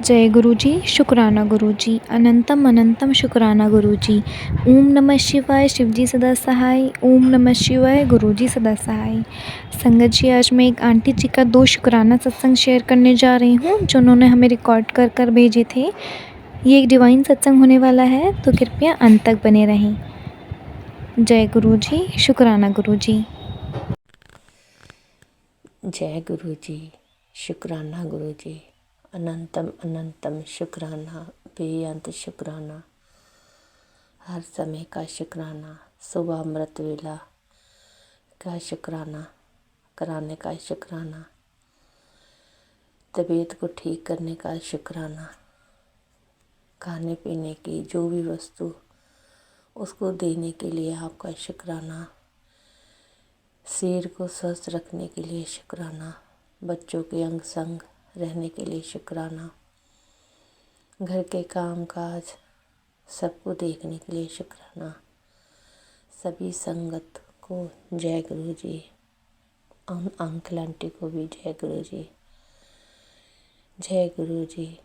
जय गुरु जी। शुक्राना गुरु जी। अनंतम अनंतम शुक्राना गुरु जी। ओम नमः शिवाय। शिव जी सदा सहाय। ओम नमः शिवाय। गुरु जी सदा सहाय। संगत जी, आज मैं एक आंटी जी का 2 शुक्राना सत्संग शेयर करने जा रही हूँ जो उन्होंने हमें रिकॉर्ड कर कर भेजे थे। ये एक डिवाइन सत्संग होने वाला है, तो कृपया अंत तक बने रहें। जय गुरु जी। शुक्राना गुरु जी। जय गुरु जी। शुक्राना गुरु जी। अनंतम अनंतम शुक्राना, बेअंत शुक्राना, हर समय का शुक्राना, सुबह अमृत वेला का शुक्राना कराने का शुक्राना, तबीयत को ठीक करने का शुक्राना, खाने पीने की जो भी वस्तु उसको देने के लिए आपका शुक्राना, शरीर को स्वस्थ रखने के लिए शुक्राना, बच्चों के अंग संग रहने के लिए शुक्राना, घर के काम काज सबको देखने के लिए शुक्राना, सभी संगत को जय गुरु जी, अंकल आंटी को भी जय गुरु जी। जय गुरु जी।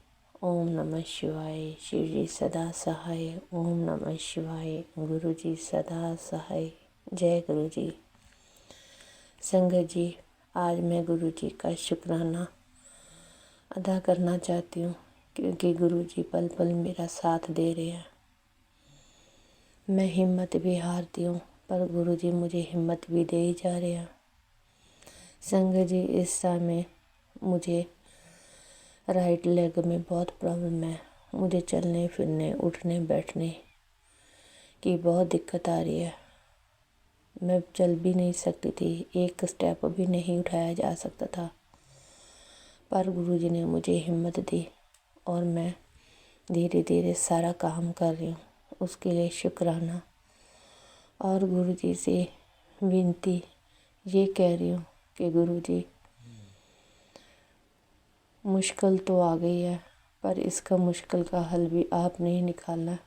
ओम नमः शिवाय। शिव जी सदा सहाय। ओम नमः शिवाय। गुरु जी सदा सहाय। जय गुरु जी। संगत जी, आज मैं गुरु जी का शुक्राना अदा करना चाहती हूँ, क्योंकि गुरु जी पल पल मेरा साथ दे रहे हैं। मैं हिम्मत भी हारती हूँ, पर गुरु जी मुझे हिम्मत भी दे ही जा रहे हैं। संगत जी, इस समय मुझे राइट लेग में बहुत प्रॉब्लम है। मुझे चलने फिरने उठने बैठने की बहुत दिक्कत आ रही है। मैं चल भी नहीं सकती थी, एक स्टेप भी नहीं उठाया जा सकता था, पर गुरु जी ने मुझे हिम्मत दी और मैं धीरे धीरे सारा काम कर रही हूँ। उसके लिए शुक्राना। और गुरु जी से विनती ये कह रही हूँ कि गुरु जी, मुश्किल तो आ गई है, पर इसका मुश्किल का हल भी आप नहीं निकाला।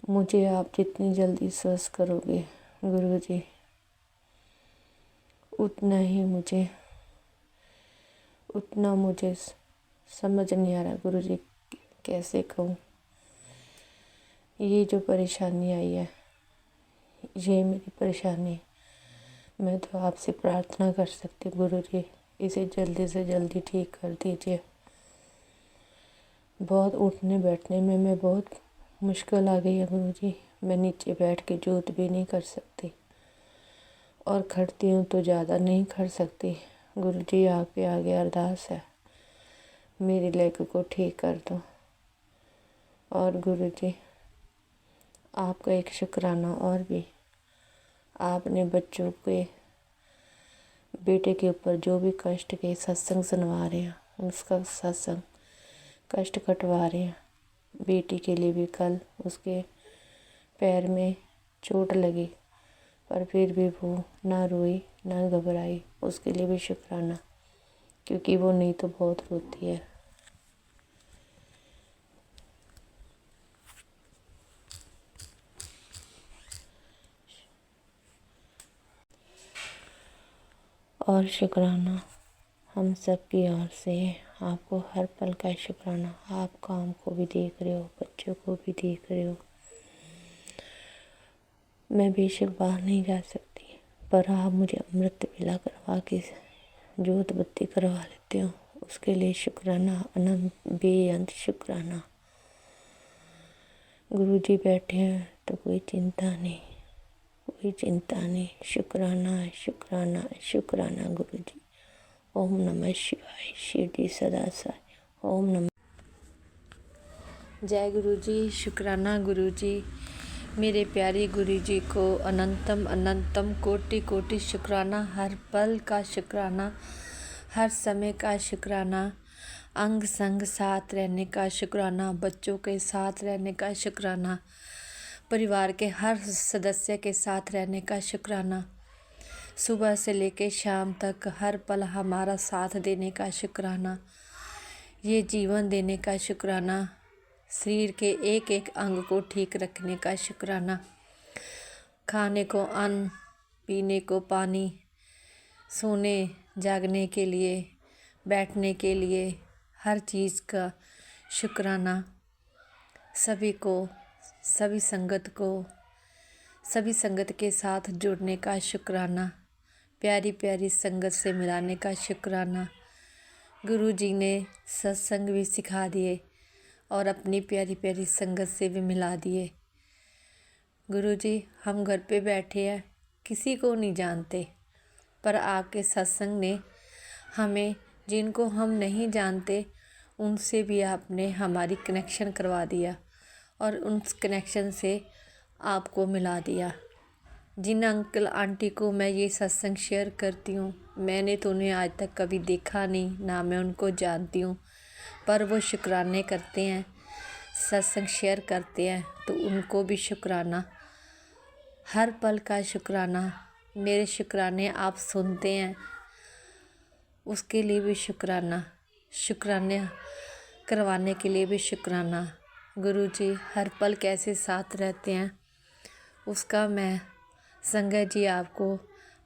मुझे आप जितनी जल्दी स्वस्थ करोगे गुरु जी, उतना मुझे समझ नहीं आ रहा गुरु जी, कैसे कहूँ। ये जो परेशानी आई है, ये मेरी परेशानी, मैं तो आपसे प्रार्थना कर सकती हूँ गुरु जी, इसे जल्दी से जल्दी ठीक कर दीजिए। बहुत उठने बैठने में मैं बहुत मुश्किल आ गई है गुरु जी। मैं नीचे बैठ के जोत भी नहीं कर सकती, और खड़ती हूँ तो ज़्यादा नहीं खड़ सकती। गुरु जी, आपके आगे अरदास है, मेरी लेग को ठीक कर दो। और गुरु जी, आपका एक शुक्राना और भी, आपने बच्चों के बेटे के ऊपर जो भी कष्ट के सत्संग सुनवा रहे हैं, उसका सत्संग कष्ट कटवा रहे हैं। बेटी के लिए भी कल उसके पैर में चोट लगी, पर फिर भी वो ना रोई ना घबराई। उसके लिए भी शुक्राना, क्योंकि वो नहीं तो बहुत रोती है। और शुक्राना हम सब की ओर से आपको हर पल का शुक्राना। आप काम को भी देख रहे हो, बच्चों को भी देख रहे हो। मैं बेशक बाहर नहीं जा सकती, पर आप मुझे अमृत वेला करवा के जोत बत्ती करवा लेते हो, उसके लिए शुक्राना, अनंत बेअंत शुक्राना। गुरु जी बैठे हैं तो कोई चिंता नहीं, कोई चिंता नहीं। शुक्राना शुक्राना शुक्राना गुरु जी। ओम नमः शिवाय। शिव जी सदा सहाय। ओम नमः। जय गुरु जी। शुक्राना गुरु जी। मेरे प्यारे गुरु जी को अनंतम अनंतम कोटि कोटि शुक्राना। हर पल का शुक्राना, हर समय का शुक्राना, अंग संग साथ रहने का शुक्राना, बच्चों के साथ रहने का शुक्राना, परिवार के हर सदस्य के साथ रहने का शुक्राना, सुबह से लेकर शाम तक हर पल हमारा साथ देने का शुक्राना, ये जीवन देने का शुक्राना, शरीर के एक एक अंग को ठीक रखने का शुक्राना, खाने को अन्न, पीने को पानी, सोने जागने के लिए, बैठने के लिए, हर चीज़ का शुक्राना, सभी को, सभी संगत को, सभी संगत के साथ जुड़ने का शुक्राना, प्यारी प्यारी संगत से मिलाने का शुक्राना। गुरु जी ने सत्संग भी सिखा दिए और अपनी प्यारी प्यारी संगत से भी मिला दिए। गुरु जी, हम घर पे बैठे हैं, किसी को नहीं जानते, पर आपके सत्संग ने हमें, जिनको हम नहीं जानते, उनसे भी आपने हमारी कनेक्शन करवा दिया और उन कनेक्शन से आपको मिला दिया। जिन अंकल आंटी को मैं ये सत्संग शेयर करती हूँ, मैंने तो उन्हें आज तक कभी देखा नहीं, ना मैं उनको जानती हूँ, पर वो शुक्राने करते हैं, सत्संग शेयर करते हैं, तो उनको भी शुक्राना, हर पल का शुक्राना। मेरे शुक्राने आप सुनते हैं, उसके लिए भी शुक्राना, शुक्राने करवाने के लिए भी शुक्राना। गुरु जी हर पल कैसे साथ रहते हैं, उसका मैं संगत जी आपको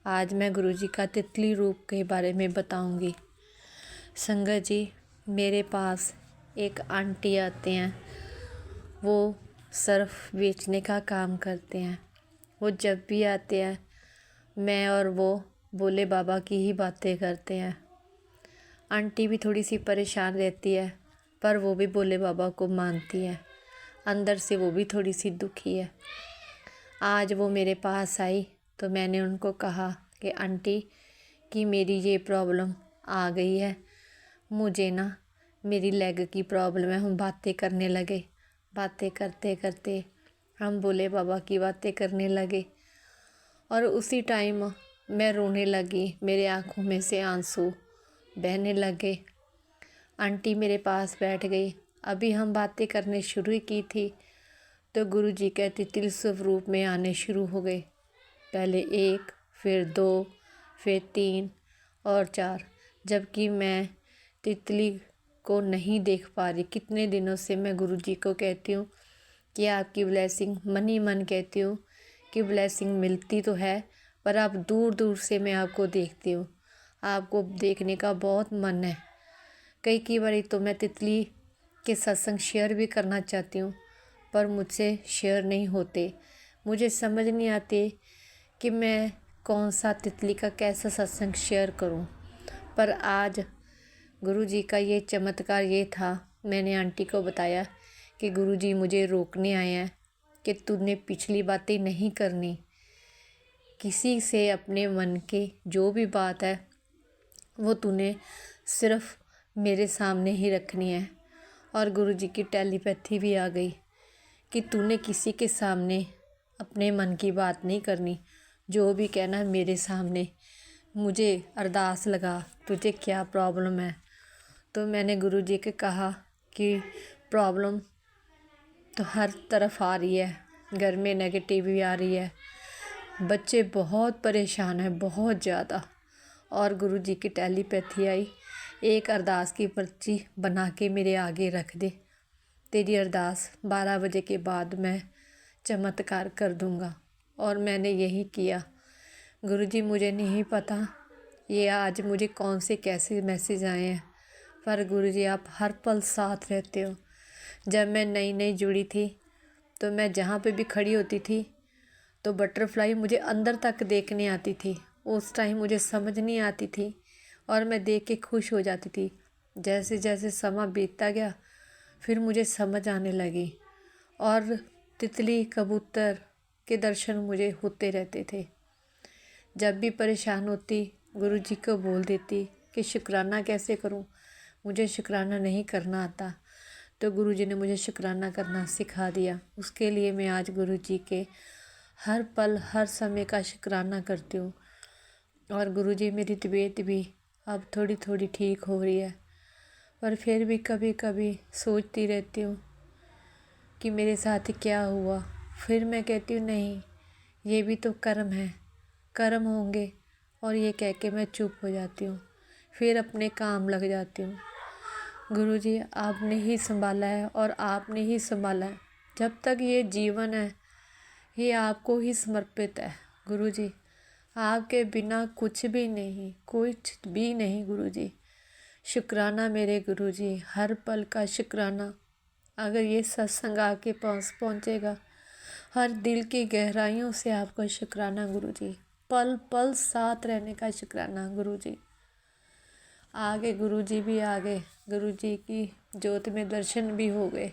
आज मैं गुरु जी का तितली रूप के बारे में बताऊंगी। संगत जी, मेरे पास एक आंटी आते हैं, वो सर्फ बेचने का काम करते हैं। वो जब भी आते हैं, मैं और वो भोले बाबा की ही बातें करते हैं। आंटी भी थोड़ी सी परेशान रहती है, पर वो भी भोले बाबा को मानती है, अंदर से वो भी थोड़ी सी दुखी है। आज वो मेरे पास आई तो मैंने उनको कहा कि आंटी कि मेरी ये प्रॉब्लम आ गई है, मुझे ना मेरी लेग की प्रॉब्लम है। हम बातें करने लगे, बातें करते करते हम भोले बाबा की बातें करने लगे और उसी टाइम मैं रोने लगी, मेरे आँखों में से आंसू बहने लगे। आंटी मेरे पास बैठ गई। अभी हम बातें करने शुरू ही की थी तो गुरु जी के तितली स्वरूप में आने शुरू हो गए। पहले 1, फिर 2, फिर 3 और 4, जबकि मैं तितली को नहीं देख पा रही। कितने दिनों से मैं गुरु जी को कहती हूँ कि आपकी ब्लेसिंग, मन ही मन कहती हूँ कि ब्लेसिंग मिलती तो है, पर आप दूर दूर से मैं आपको देखती हूँ, आपको देखने का बहुत मन है। कई बारी तो मैं तितली के सत्संग शेयर भी करना चाहती हूँ, पर मुझसे शेयर नहीं होते। मुझे समझ नहीं आती कि मैं कौन सा तितली का कैसा सत्संग शेयर करूं। पर आज गुरु जी का ये चमत्कार ये था, मैंने आंटी को बताया कि गुरु जी मुझे रोकने आए हैं कि तूने पिछली बातें नहीं करनी, किसी से अपने मन के जो भी बात है वो तूने सिर्फ मेरे सामने ही रखनी है। और गुरु जी की टेलीपैथी भी आ गई कि तूने किसी के सामने अपने मन की बात नहीं करनी, जो भी कहना मेरे सामने। मुझे अरदास लगा, तुझे क्या प्रॉब्लम है? तो मैंने गुरु जी के कहा कि प्रॉब्लम तो हर तरफ आ रही है, घर में नेगेटिविटी आ रही है, बच्चे बहुत परेशान हैं, बहुत ज़्यादा। और गुरु जी की टेलीपैथी आई, एक अरदास की पर्ची बना के मेरे आगे रख दे, तेरी अरदास 12 बजे के बाद मैं चमत्कार कर दूंगा। और मैंने यही किया। गुरुजी मुझे नहीं पता ये आज मुझे कौन से कैसे मैसेज आए हैं, पर गुरुजी आप हर पल साथ रहते हो। जब मैं नई नई जुड़ी थी तो मैं जहाँ पे भी खड़ी होती थी तो बटरफ्लाई मुझे अंदर तक देखने आती थी। उस टाइम मुझे समझ नहीं आती थी और मैं देख के खुश हो जाती थी। जैसे जैसे समय बीतता गया फिर मुझे समझ आने लगी और तितली कबूतर के दर्शन मुझे होते रहते थे। जब भी परेशान होती गुरु जी को बोल देती कि शुक्राना कैसे करूं, मुझे शुक्राना नहीं करना आता। तो गुरु जी ने मुझे शुक्राना करना सिखा दिया। उसके लिए मैं आज गुरु जी के हर पल हर समय का शुक्राना करती हूँ। और गुरु जी मेरी तबीयत भी अब थोड़ी थोड़ी ठीक हो रही है, पर फिर भी कभी कभी सोचती रहती हूँ कि मेरे साथ क्या हुआ। फिर मैं कहती हूँ नहीं, ये भी तो कर्म है, कर्म होंगे, और ये कह के मैं चुप हो जाती हूँ, फिर अपने काम लग जाती हूँ। गुरुजी आपने ही संभाला है और आपने ही संभाला है। जब तक ये जीवन है ये आपको ही समर्पित है गुरुजी, आपके बिना कुछ भी नहीं, कुछ भी नहीं गुरुजी। शुक्राना मेरे गुरुजी, हर पल का शुक्राना। अगर ये सत्संग आके पहुँचेगा, हर दिल की गहराइयों से आपको शुक्राना गुरुजी। पल पल साथ रहने का शुक्राना गुरुजी। आगे गुरुजी भी आ गए, गुरुजी की ज्योत में दर्शन भी हो गए।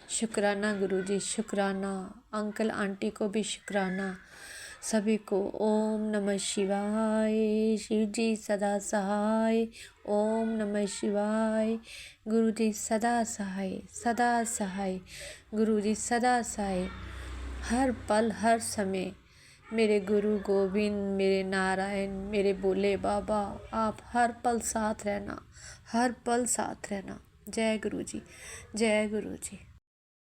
शुक्राना गुरुजी, शुक्राना। अंकल आंटी को भी शुक्राना, सभी को। ओम नमः शिवाय। शिव जी सदा सहाय। ओम नमः शिवाय। गुरुजी सदा सहाय, सदा सहाय। गुरुजी सदा सहाय। हर पल हर समय मेरे गुरु गोविंद, मेरे नारायण, मेरे भोले बाबा, आप हर पल साथ रहना, हर पल साथ रहना। जय गुरु जी, जय गुरु जी।